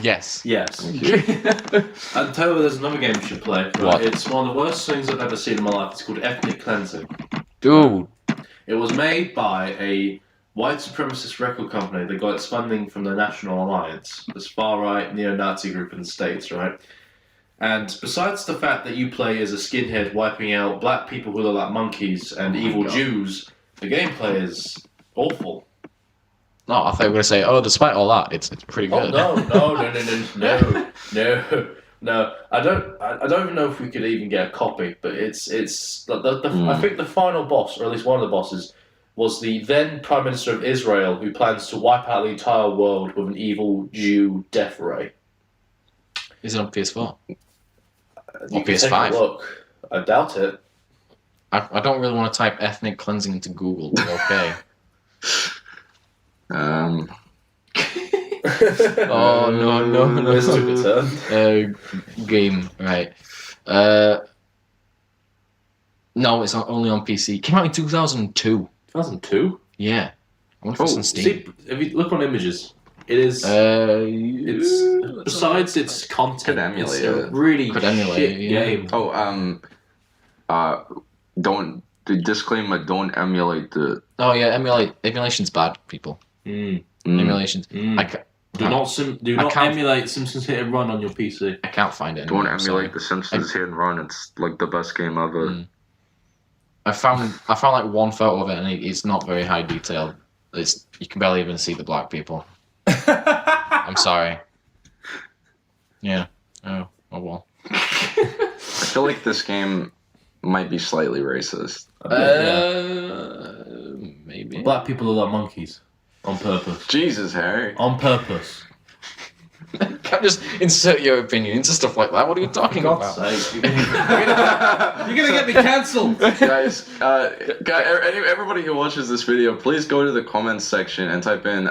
Yes. Yes. I'll tell you, there's another game you should play. Right? What? It's one of the worst things I've ever seen in my life. It's called Ethnic Cleansing. Dude. It was made by a white supremacist record company that got its funding from the National Alliance, this far-right neo-Nazi group in the States, right? And besides the fact that you play as a skinhead wiping out black people who look like monkeys and evil God. Jews, the gameplay is awful. No, I thought you were going to say, oh, despite all that, it's pretty Oh good. no. I don't even know if we could even get a copy, but it's I think the final boss, or at least one of the bosses, was the then Prime Minister of Israel, who plans to wipe out the entire world with an evil Jew death ray. Is it on PS4? You Or can take a PS5? look. I doubt it. I don't really want to type ethnic cleansing into Google, but okay. Oh, no. This took a turn. Game, right. No, it's only on PC. Came out in 2002. 2002? Yeah. I wonder if it's on Steam. See, if you look on images, it is. It's besides its content, Could emulate it's a it. really Could emulate shit it, yeah. game. Don't the disclaimer. Don't emulate the. Oh yeah, emulation's bad, people. Emulations. I Do not can't- emulate Simpsons Hit and Run on your PC. I can't find it. Don't anymore, emulate so- The Simpsons Hit and Run. It's like the best game ever. I found like one photo of it, and it's not very high detail. You can barely even see the black people. I'm sorry. Yeah. Oh well. I feel like this game might be slightly racist. Maybe. Black people are like monkeys. On purpose. Jesus, Harry. On purpose. Can't just insert your opinion into stuff like that. What are you talking about? Sake. You're gonna get me cancelled. Guys, everybody who watches this video, please go to the comments section and type in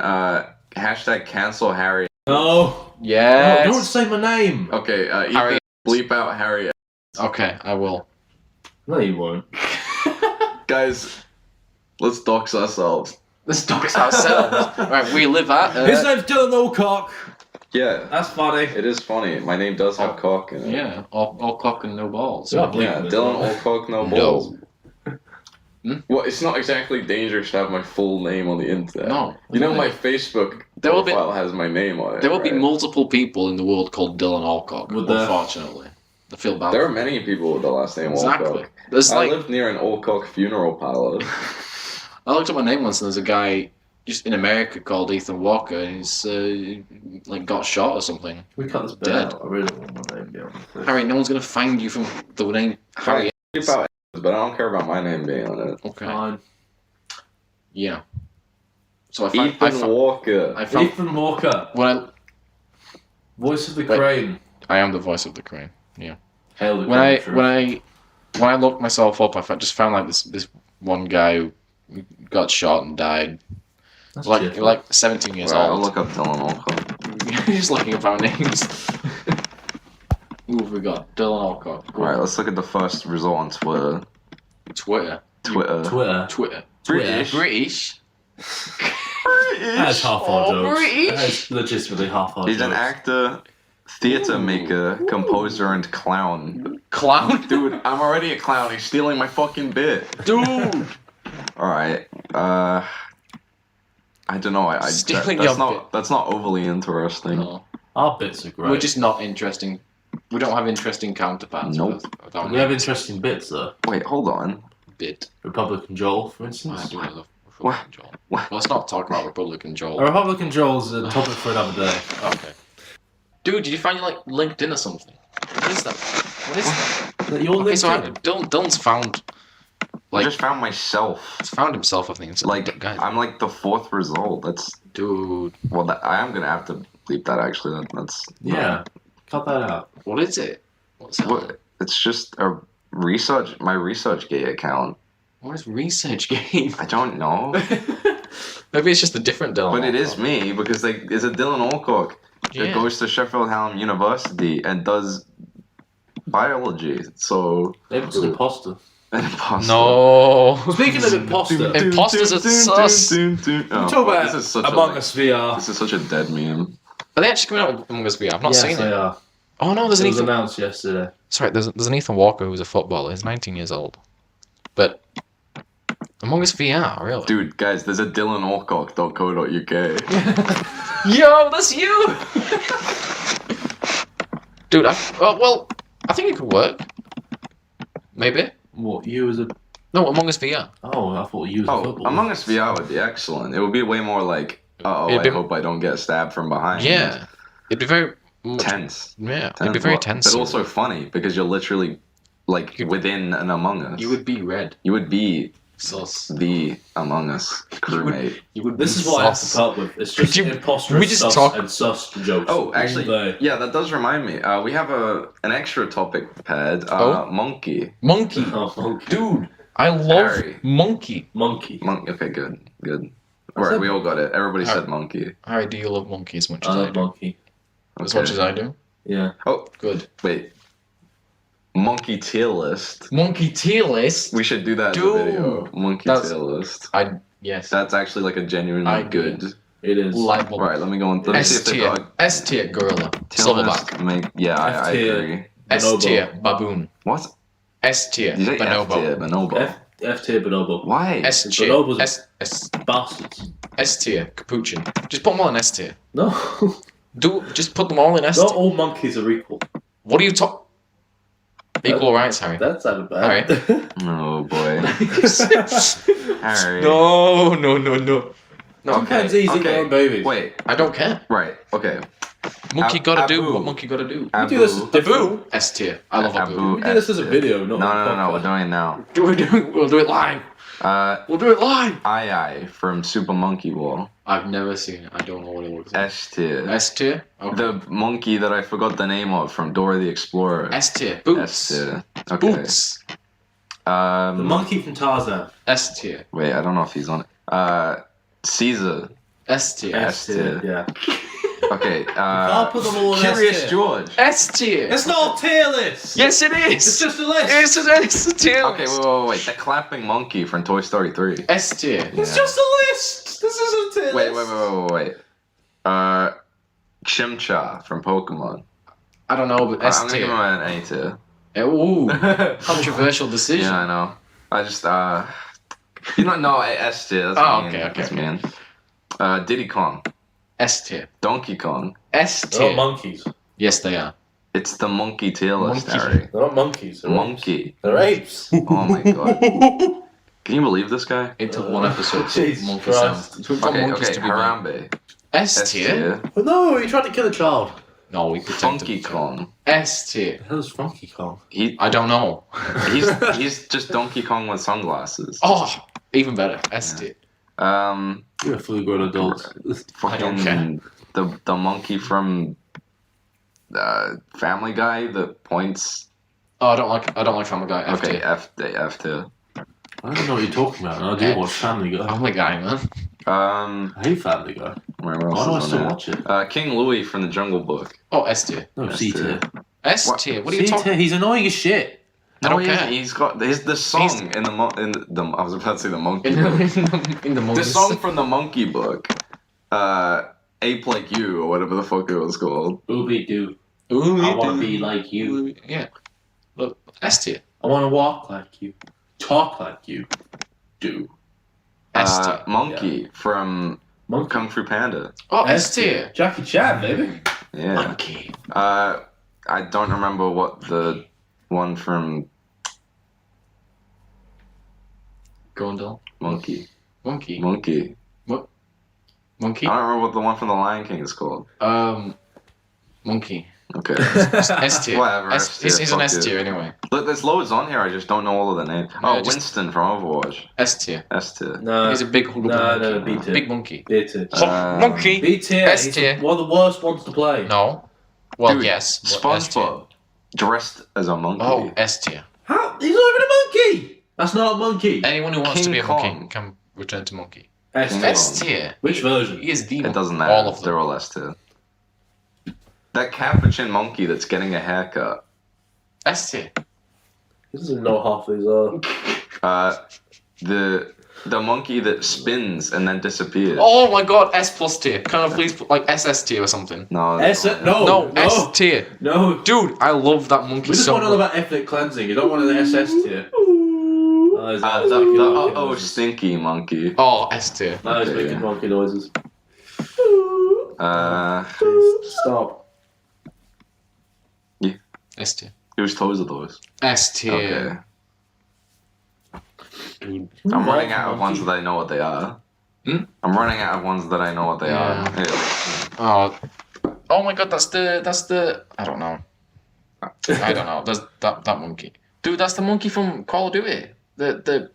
hashtag cancel Harry. No. Yes. No, don't say my name. Okay, Harry. Ethan, bleep out Harry. Okay, I will. No, you won't. Guys, let's dox ourselves. Let's dox ourselves. Right, we live at. His name's Dylan Alcock. Yeah, That's funny. it is funny. My name does have cock in it. Yeah, all cock and no balls. Yeah. Yeah, Dylan Alcock, no balls. No. Well, it's not exactly dangerous to have my full name on the internet. No. You know, my Facebook There will be- profile has my name on it. There will be right? multiple people in the world called Dylan Alcock. Would there? Unfortunately, I feel bad. There are many people with the last name Exactly. Alcock. There's I like lived near an Alcock funeral parlor. I looked up my name once, and there's a guy just in America called Ethan Walker, and he's like got shot or something. We cut this bit Dead. out. I really don't want my name down. Harry, no one's gonna find you from the name Harry. Keep out, but I don't care about my name being on it. Okay. Fine. Yeah. So Ethan Walker. I found Ethan Walker, when voice of the Wait. crane. I am the voice of the crane. Yeah. Hail the When I crane. when I looked myself up, just found like this one guy who got shot and died. That's Like cheerful. 17 years Right, I'll old. look up Dylan Alcock. Just looking up our names. Who have we got? Dylan Alcock. Alright, let's look at the first result on Twitter. Twitter. Twitter. British. That's half our Oh, jokes. British. That's legitimately half our He's jokes. an actor, theater maker, composer, and clown. Clown. Dude, I'm already a clown. He's stealing my fucking bit. Dude. Alright, I don't know. Stealing that's your not that's not overly interesting. No. Our bits are great. We're just not interesting. We don't have interesting counterparts. Nope. with our We have names. interesting bits though. Wait, hold on. Bit. Republican Joel, for I instance. do love Republican Joel. What? Let's not talk about Republican Joel. A Republican Joel's a topic for another day. Okay. Dude, did you find your like LinkedIn or something? What is that? What is that? You're Okay, so LinkedIn. Dylan's found. I Like, just found myself. he's found himself, I think. It's guys, I'm like the 4th result. That's dude, well. I am gonna have to bleep that actually. That's Yeah. Cut that out. what is it? What's it? What? It's just a research. My ResearchGate account. What is research game? I don't know, Maybe it's just a different Dylan. but it is me because there's a Dylan Alcock that Yeah. goes to Sheffield Hallam University and does biology. So Maybe it's an imposter. an imposter. No. Speaking of imposter, Imposters are sus. We talk about this is such Among a, Us VR. This is such a dead meme. Are they actually coming out with Among Us VR? I've not Yes, seen they it. are. Oh no, there's It an was Ethan. announced yesterday. Sorry, there's an Ethan Walker who's a footballer. He's 19 years old. But Among Us VR, really? Dude, guys, there's a dylanalcock.co.uk. Yo, that's you. Dude, I think it could work. Maybe. What, you as a... No, Among Us VR. Oh, I thought you as a Oh, footballer. Among Us VR would be excellent. It would be way more like, It'd I be- hope I don't get stabbed from behind. Yeah. It'd be very Tense. Yeah, it'd be very tense. But also funny because you're literally like within an Among Us. You would be red. You would be Sus. the Among Us crewmate. You would This be is what I have to sus. put up with. It's just You- imposter we and just sus talk- and sus jokes. Oh, all actually, day. yeah, that does remind me. We have an extra topic prepared. Oh? Monkey. Monkey. Oh, monkey. Dude, I love Harry. monkey. Monkey. Okay, good. All right, said- we all got it. Everybody Alright. said monkey. Harry, do you love monkey as much I as I love do? monkey. As much as I do? Yeah. Oh, Good. wait. Monkey tier list. Monkey tier list? We should do that as Dude, a video. Monkey that's- tier list. Yes. That's actually like a genuinely I good. It is. Like Right, let me go on. Let me see S if they've tier. got a S tier gorilla. tier Silverback. list. Yeah, I F-tier. agree. S Bonobo. tier baboon. What? S tier Did you say F tier? bonobo. Bonobo. F tier bonobo. Why? S tier. Bonobos are S bastards. S tier capuchin. Just put them all in S tier. No. Just put them all in S Not tier. all monkeys are equal. What are you talking? Equal rights, Harry. That's not bad. Oh boy. Harry. No. Sometimes easy okay. going babies. Wait. I don't care. Right. Okay. Monkey gotta do Abu. what monkey gotta do. We do this as different. Abu. S tier. I love Abu. Abu. We do this as a video, not No, as a no, we're podcast. doing it now. We'll do it live. We'll do it live. I from Super Monkey Ball. I've never seen it. I don't know what it looks like. S tier. S tier. Okay. The monkey that I forgot the name of from Dora the Explorer. S tier. S Boots. tier. Okay. Boots. The monkey from Tarzan. S tier. Wait, I don't know if he's on it. Caesar. S tier. S tier. Yeah. Okay. I'll put them all in Curious S tier. George. S tier. It's not a tier list. Yes, it It's is. just a list. It's a tier. Okay, wait. The clapping monkey from Toy Story 3. S tier. It's just a list. This isn't a tier Wait. list. Chimchar from Pokemon. I don't know, but I'm S gonna give him tier. an A tier. Ooh, controversial decision. Yeah, I know. I just you don't know S tier. That's Oh, mean. okay, That's okay. mean. Diddy Kong, S tier. Donkey Kong. S They're not tier. monkeys. Yes, they are. It's the monkey tier list, Monkey. Harry. They're not monkeys. They're Monkey. apes. They're apes. Oh my god. Can you believe this guy? It took one episode to Jesus monkey Christ. sound. We've got Okay, monkeys okay. to be bad. Harambe. S S tier. tier. But no, you tried to kill a child. No, we protect Funky them. Kong. S tier. The hell's Funky Kong? I don't know. He's just Donkey Kong with sunglasses. Oh, even better. S tier. You're a fully grown adult. I don't Fucking the monkey from Family Guy that points. Oh, I don't like Family Guy. F Okay, tier. F tier. I don't know what you're talking about. I do watch Family Guy. Family Guy, man. Um, I hate Family Guy. where Why do I else is still on watch it? there? King Louis from the Jungle Book. Oh, S tier. No, S C tier. S What? tier. What are you C talking? tier. He's annoying as shit. I don't he isn't. care. He's got the song in the I was about to say the monkey. In book. the The monkeys. song from the Monkey Book. Ape Like You or whatever the fuck it was called. Ooby doo. Ooh, I want to be like you. Yeah. Look, S tier. I want to walk like you. Talk like you. Do. S tier. Monkey from Monkey. Kung Fu Panda. Oh, S tier. Jackie Chan, baby. Yeah. Monkey. I don't remember what the one from Gondel. Monkey. Monkey. Monkey. Monkey. I don't remember what the one from The Lion King is called. Monkey. Okay. S tier. Whatever, S tier, He's an fuck S it. tier anyway. Look, there's loads on here. I just don't know all of the names. Oh, just- Winston from Overwatch. S tier. S tier. No, He's a big hooligan no, monkey. B tier. Big monkey. B tier. Monkey. B tier. S He's tier. one of the worst ones to play. No. Well, Dude, yes. but S tier. SpongeBob dressed as a monkey. Oh, S tier. How? He's not even a monkey. That's not a monkey. Anyone who wants to King be a Kong. monkey can return to monkey. S King tier. S tier. Which version? He is the It monkey. doesn't matter. All of them. They're all S tier. That capuchin monkey that's getting a haircut. S tier. He doesn't know half of these are. The monkey that spins and then disappears. Oh my god, S plus tier. Can I please put like SS tier or something? No. S no. No, S tier. No. Dude, I love that monkey We just so want all much. about ethnic cleansing. You don't want an SS tier. Oh, he's making monkey noises. Stinky monkey. Oh, S tier. Now he's Okay, making yeah. monkey noises. Stop. S tier. Whose toes are those? S tier. Okay. Dude. I'm running out of ones that I know what they are. Hmm? I'm running out of ones that I know what they Yeah. are. Yeah. Oh. Oh my god, that's the I don't know. I don't know. That's that monkey. Dude, that's the monkey from Call of Duty. The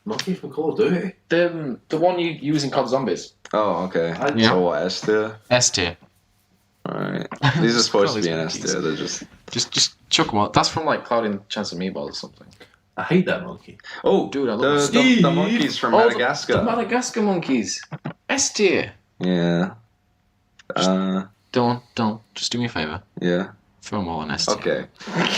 Monkey from Call of Duty. the one you use in COD Zombies. Oh, okay. Yeah. So what, S tier? S tier. Alright. These are supposed to be These an S monkeys. tier. They're just. Just chuck them out. That's from like Cloud and Chance of Meatballs or something. I hate that monkey. Oh, Dude, I love the, Steve. the monkeys from Oh, Madagascar. The Madagascar monkeys. S tier. Yeah. Don't. Just do me a favor. Yeah. Throw them all on S tier. Okay.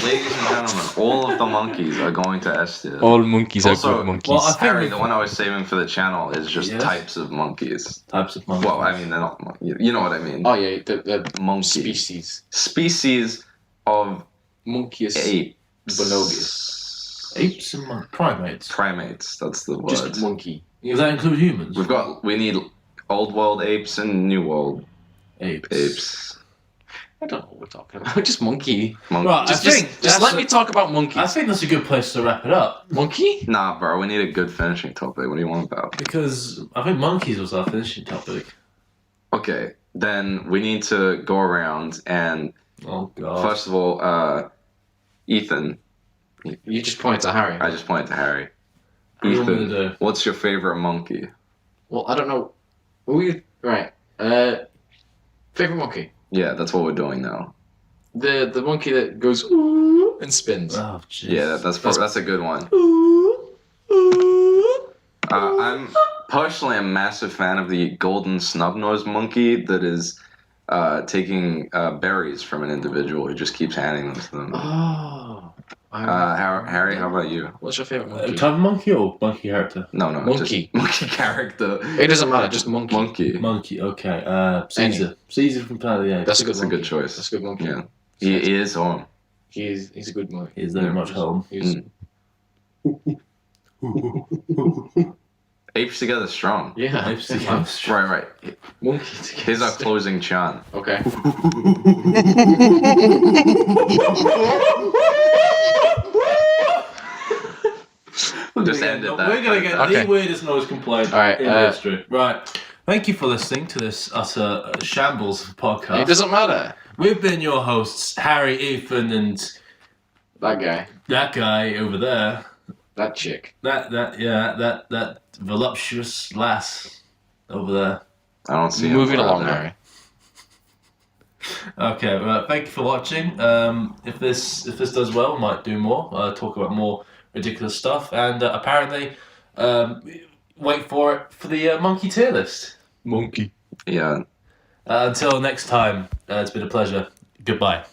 Ladies and gentlemen, all of the monkeys are going to S tier. All monkeys Also, are good monkeys. well, I think Harry, we- the one I was saving for the channel is just Yes. types of monkeys. Types of monkeys. Well, I mean, they're not monkeys. You know what I mean. Oh yeah, the Monkey. species. Species of Monkeys. ape. Bonobos. Apes and primates. Primates, that's the word. Just monkey. Does that include humans? We need old world apes and new world apes. apes. I don't know what we're talking about. Just monkey. Monkey. Right, Just that's let a- me talk about I monkeys. think that's a good place to wrap it up Monkey? Nah, bro, we need a good finishing topic. What do you want about? because I think monkeys was our finishing topic. Okay, then we need to go around and Oh god. first of all, Ethan. You just pointed to Harry. I just pointed to Harry. What do you want me to Ethan, do? what's your favorite monkey? Well, I don't know. Right. Favorite monkey. Yeah, that's what we're doing now. The monkey that goes ooh and spins. Oh jeez. Yeah, that's a good one. I'm personally a massive fan of the golden snub-nosed monkey that is taking berries from an individual who just keeps handing them to them. Oh. Harry, how about you? What's your favorite monkey? Type of monkey or monkey character? No, Monkey. just monkey character. It doesn't matter. Just monkey. Monkey. Monkey. Okay. Caesar. Caesar from Planet of the Apes. That's a good That's a good monkey. choice. That's a good monkey. Yeah, he is home. He's a good monkey. He's very much home. He's, Apes together strong. yeah. Apes together. Right. Monkey. Here's our closing chant. Okay. Just ended that. We're gonna get Okay. the weirdest noise complaint All right, in history. Right. Thank you for listening to this utter shambles podcast. It doesn't matter. We've been your hosts, Harry, Ethan, and That guy. that guy over there. That chick. That voluptuous lass over there. I don't see him. Moving out along, there. Harry. Okay, well, thank you for watching. If this does well, we might do more. Talk about more ridiculous stuff, and apparently, wait for it for the monkey tier list. Monkey. Yeah. Until next time, it's been a pleasure. Goodbye.